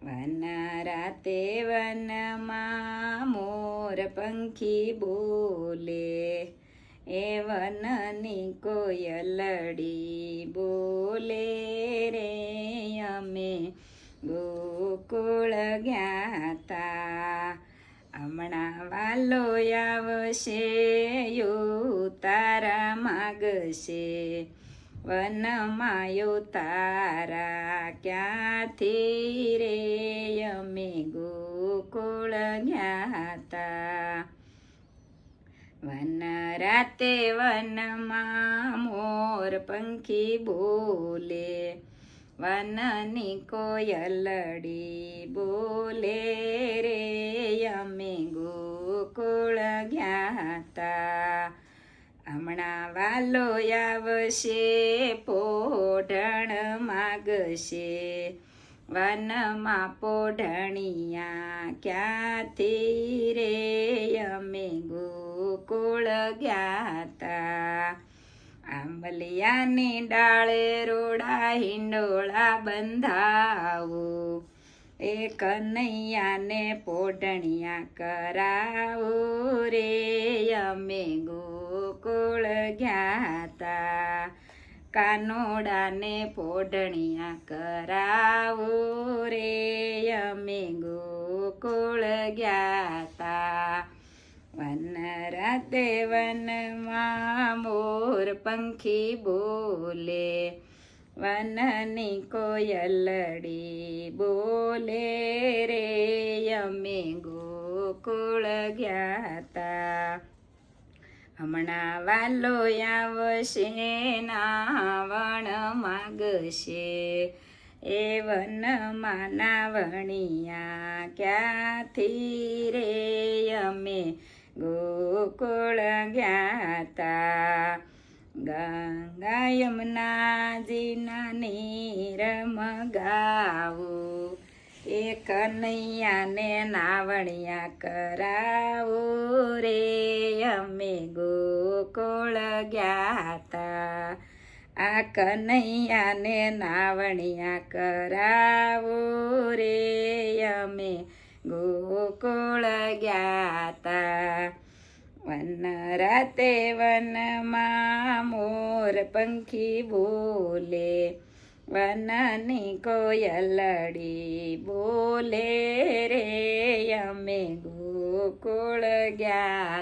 One રાતે વનમાં મોર પંખી બોલે, એ વનની કોયલડી બોલે રે, અમે ગોકુળ ગયા તા. હમણાં વાલો આવશે તારા માગશે, વનમાં તારા ક્યાંથી રે, અમે ગોકુળ ગયા તા. વન રાતે વનમાં મોર પંખી બોલે, વનની કોયલડી બોલે રે, અમે ગોકુળ ગયા તા. હમણાં વાલો આવશે પોઢણ માગશે, વનમાં પોઢણિયા ક્યાંથી રે, અમે ગોકુળ ગયા તા. આંબલિયાની ડાળે રોડા હિંડોળા બંધાવું, એ કનૈયાને પોઢણિયા કરાવું રે, અમે ગોકુળ ગયા તા. કાનોડાને પોઢણિયા કરાવું રે, અમે ગોકુળ ગયા તા. વન રાતે વનમાં મોર પંખી બોલે, વનની કોયલડી બોલે રે, અમે ગોકુળ ગયા તા. હમણાં વાલો આવશે નાવણ માગશે, એ વનમાં નાવણિયા ક્યાંથી રે, અમે ગોકુળ ગયા તા. ગંગા યમુનાજીના નીર મગાવું, એ કનૈયાને નાવણિયા કરાવું રે, અમે ગોકુળ ગયા તા. આ કનૈયાને નાવણિયા કરાવું રે, અમે ગોકુળ ગયા તા. વન રાતે વનમાં મોર પંખી બોલે, વનની કોયલડી બોલે રે, અમે ગોકુળ ગયા